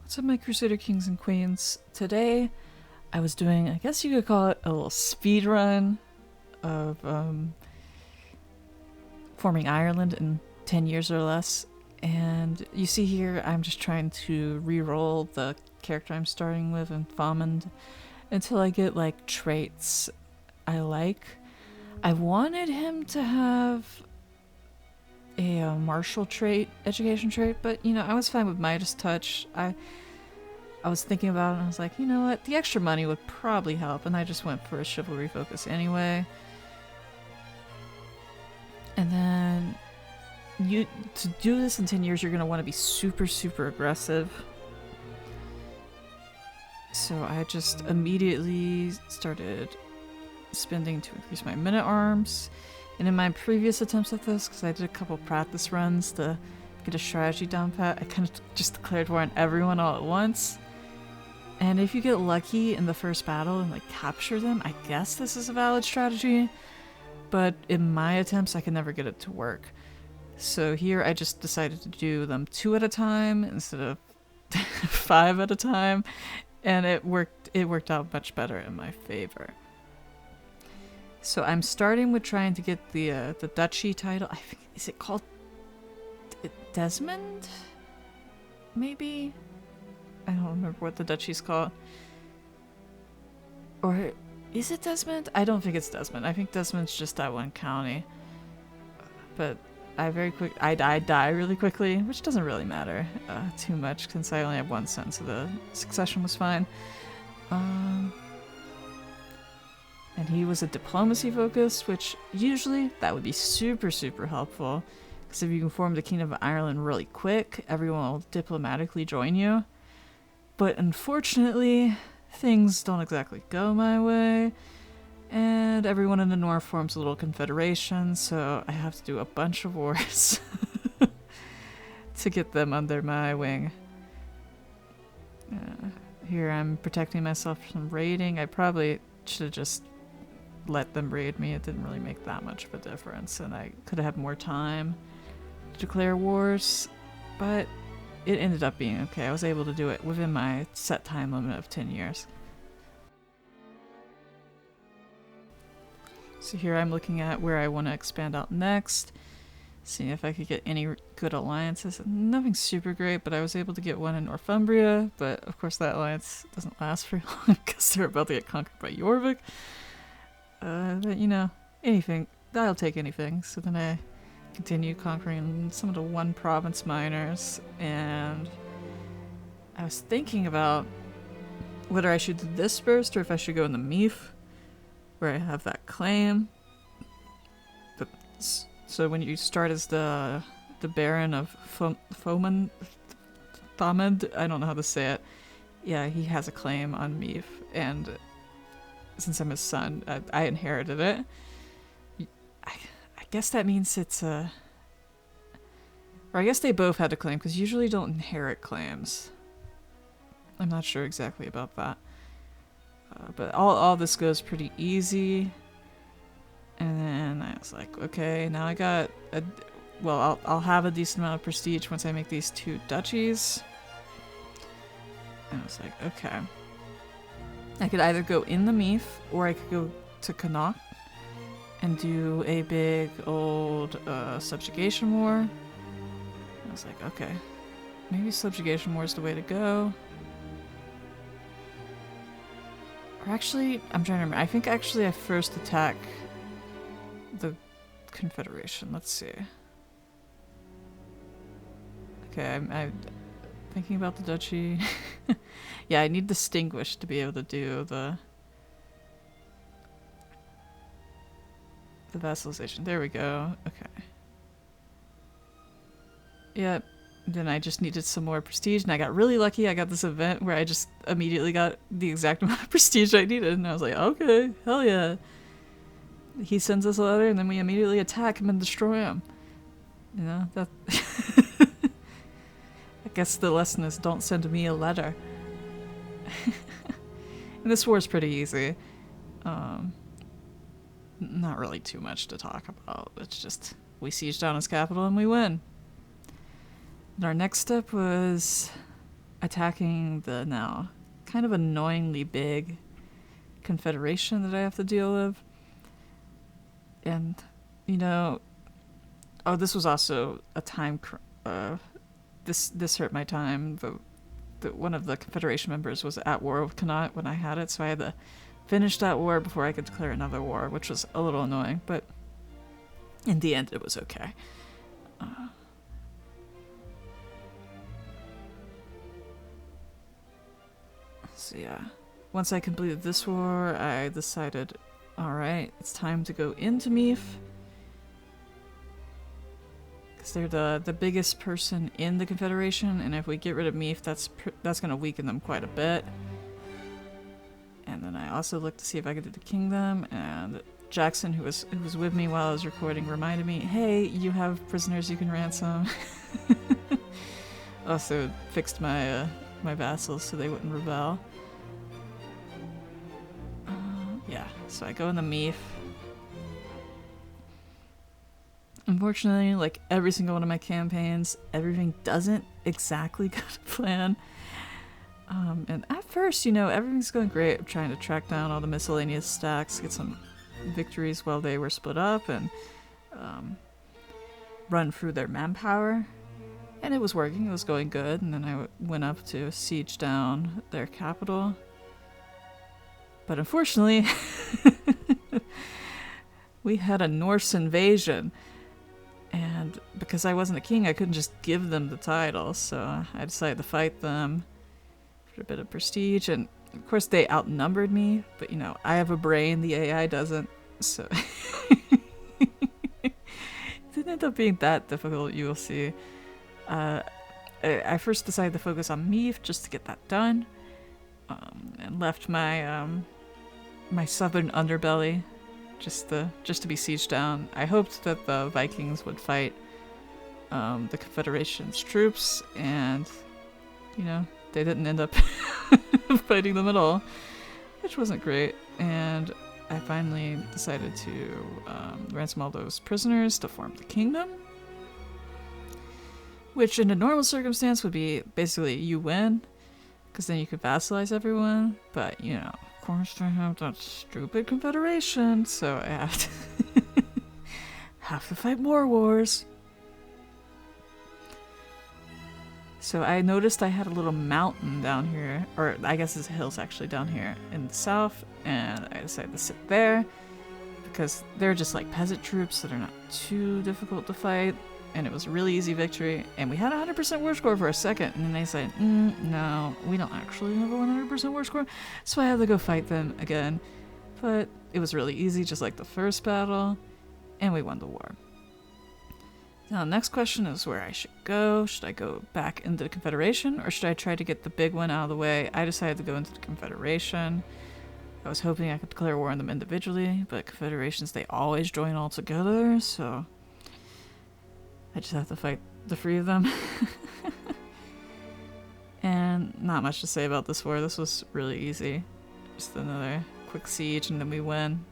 What's up, my Crusader Kings and Queens? Today, I was doing, I guess you could call it a little speed run of forming Ireland in 10 years or less. And you see here, I'm just trying to re-roll the character I'm starting with in Thomond until I get, like, traits I like. I wanted him to have a martial trait, education trait, but, you know, I was fine with Midas Touch. I was thinking about it and I was like, you know what, the extra money would probably help, and I just went for a chivalry focus anyway. And then, to do this in 10 years, you're going to want to be super, super aggressive. So I just immediately started spending to increase my minute-arms. And in my previous attempts at this, because I did a couple practice runs to get a strategy down pat, I kind of just declared war on everyone all at once. And if you get lucky in the first battle and, like, capture them, I guess this is a valid strategy. But in my attempts, I can never get it to work. So here I just decided to do them 2 at a time instead of 5 at a time. And it worked out much better in my favor. So I'm starting with trying to get the duchy title. I think, is it called Desmond? Maybe? I don't remember what the duchy's called. Or is it Desmond? I don't think it's Desmond. I think Desmond's just that one county. But I die really quickly, which doesn't really matter too much since I only have 1 cent, so the succession was fine. And he was a diplomacy focus, which usually that would be super, super helpful. Because if you can form the Kingdom of Ireland really quick, everyone will diplomatically join you. But unfortunately, things don't exactly go my way. And everyone in the north forms a little confederation, so I have to do a bunch of wars to get them under my wing. Here I'm protecting myself from raiding. I probably should have just let them raid me. It didn't really make that much of a difference, and I could have had more time to declare wars, but it ended up being okay. I was able to do it within my set time limit of 10 years. So here I'm looking at where I want to expand out next, seeing if I could get any good alliances. Nothing super great, but I was able to get one in Northumbria, but of course that alliance doesn't last very long because they're about to get conquered by Jorvik. But you know, anything, I'll take anything. So then I continue conquering some of the one province minors, and I was thinking about whether I should do this first or if I should go in the Meath, where I have that claim. But so when you start as the Baron of Thomond, I don't know how to say it. Yeah, he has a claim on Meath, and since I'm his son, I inherited it. I guess that means it's a... Or I guess they both had a claim, because usually you don't inherit claims. I'm not sure exactly about that. But all this goes pretty easy. And then I was like, okay, now I got a... Well, I'll have a decent amount of prestige once I make these 2 duchies. And I was like, okay. I could either go in the Meath, or I could go to Connacht and do a big old subjugation war. I was like, okay, maybe subjugation war is the way to go. Or actually, I'm trying to remember. I think actually I first attack the confederation. Let's see. Okay, I'm thinking about the duchy. Yeah, I need distinguished to be able to do the vassalization. There we go. Okay. Yep. Then I just needed some more prestige, and I got really lucky. I got this event where I just immediately got the exact amount of prestige I needed, and I was like, okay, hell yeah. He sends us a letter, and then we immediately attack him and destroy him. You know, that... I guess the lesson is don't send me a letter. And this war is pretty easy. Not really too much to talk about. It's just we siege down his capital and we win. And our next step was attacking the now kind of annoyingly big confederation that I have to deal with. And, you know, oh, this was also a time, this hurt my time. One of the confederation members was at war with Connaught when I had it, so I had to finish that war before I could declare another war, which was a little annoying, but in the end it was okay. So yeah, once I completed this war, I decided, alright, it's time to go into Meath. Because they're the biggest person in the Confederation, and if we get rid of Meath, that's going to weaken them quite a bit. And then I also looked to see if I could do the kingdom, and Jackson, who was with me while I was recording, reminded me, hey, you have prisoners you can ransom. Also fixed my my vassals so they wouldn't rebel. Yeah, so I go in the Meath. Unfortunately, like every single one of my campaigns, everything doesn't exactly go to plan. And at first, you know, everything's going great. I'm trying to track down all the miscellaneous stacks, get some victories while they were split up, and run through their manpower. And it was working, it was going good, and then I went up to siege down their capital. But unfortunately, we had a Norse invasion, and because I wasn't a king, I couldn't just give them the title, so I decided to fight them for a bit of prestige, and of course they outnumbered me, but you know, I have a brain, the AI doesn't, so it didn't end up being that difficult, you will see. I first decided to focus on Meath just to get that done, and left my my southern underbelly just to be sieged down. I hoped that the Vikings would fight the Confederation's troops, and you know, they didn't end up fighting them at all, which wasn't great. And I finally decided to ransom all those prisoners to form the kingdom, which in a normal circumstance would be basically you win, because then you could vassalize everyone, but you know, of course they have that stupid confederation, so I have to fight more wars. So I noticed I had a little mountain down here, or I guess it's hills actually down here in the south, and I decided to sit there because they're just like peasant troops that are not too difficult to fight, and it was a really easy victory, and we had a 100% war score for a second, and then they said, no, we don't actually have a 100% war score, so I had to go fight them again, but it was really easy, just like the first battle, and we won the war. Now, the next question is where I should go. Should I go back into the Confederation, or should I try to get the big one out of the way? I decided to go into the Confederation. I was hoping I could declare war on them individually, but Confederations, they always join all together, so I just have to fight the three of them. And not much to say about this war. This was really easy. Just another quick siege, and then we win.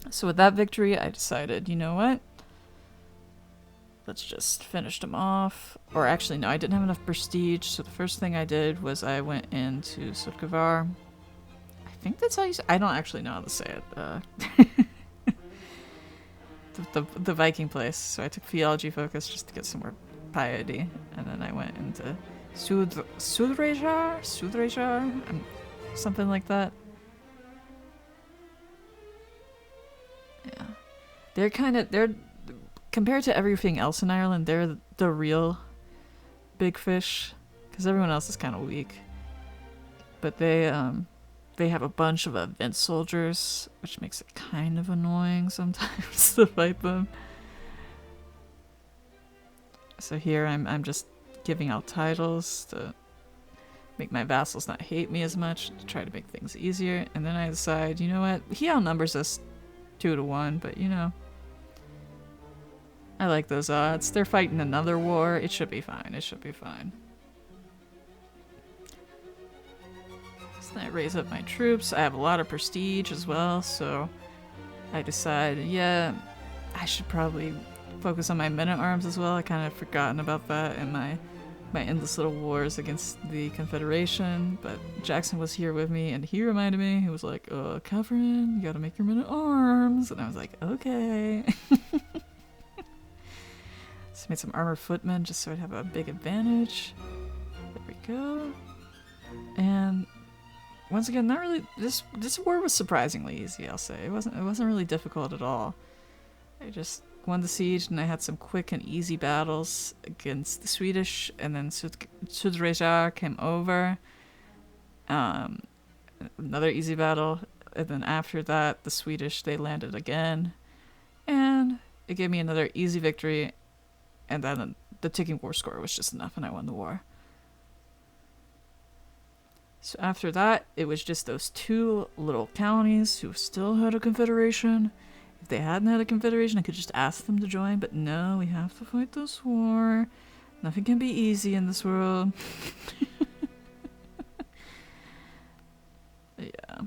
So with that victory, I decided, you know what? Let's just finish them off. Or actually, no, I didn't have enough prestige, so the first thing I did was I went into Sutkavar. I think that's how you say it. I don't actually know how to say it. The Viking place. So I took theology focus just to get some more piety. And then I went into Sudrajar? Something like that. Yeah. They're compared to everything else in Ireland, they're the real big fish, because everyone else is kind of weak. But they have a bunch of event soldiers, which makes it kind of annoying sometimes to fight them. So here I'm just giving out titles to make my vassals not hate me as much, to try to make things easier. And then I decide, you know what, he outnumbers us 2-1, but you know, I like those odds. They're fighting another war. It should be fine. It should be fine. So then I raise up my troops. I have a lot of prestige as well, so I decide, yeah, I should probably focus on my men-at-arms as well. I kind of forgotten about that in my endless little wars against the Confederation, but Jackson was here with me, and he reminded me. He was like, Katheryne, you gotta make your men-at-arms. And I was like, okay. So I made some armored footmen just so I'd have a big advantage. There we go. And once again, not really. This war was surprisingly easy. I'll say it wasn't really difficult at all. I just won the siege, and I had some quick and easy battles against the Swedish, and then Crusader came over. Another easy battle, and then after that, the Swedish, they landed again, and it gave me another easy victory, and then the ticking war score was just enough, and I won the war. So after that, it was just those two little counties who still had a confederation. If they hadn't had a confederation, I could just ask them to join, but no, we have to fight this war. Nothing can be easy in this world. Yeah.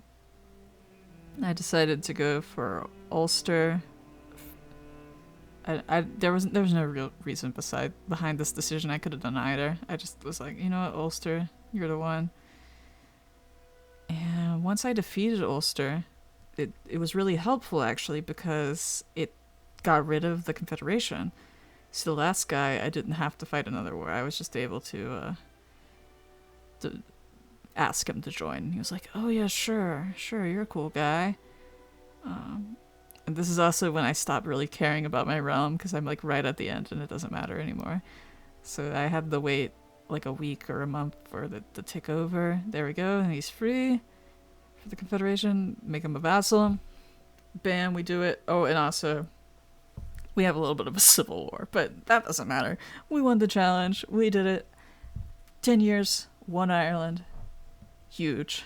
I decided to go for Ulster. There was no real reason behind this decision. I could have done either. I just was like, you know what, Ulster, you're the one. And once I defeated Ulster, it was really helpful actually, because it got rid of the Confederation. So the last guy, I didn't have to fight another war. I was just able to ask him to join. He was like, oh yeah, sure, you're a cool guy. And this is also when I stopped really caring about my realm, because I'm like right at the end and it doesn't matter anymore. So I had to wait like a week or a month for the tick over. There we go, and he's free for the Confederation. Make him a vassal. Bam, we do it. Oh, and also we have a little bit of a civil war, but that doesn't matter. We won the challenge. We did it. 10 years, one Ireland. Huge.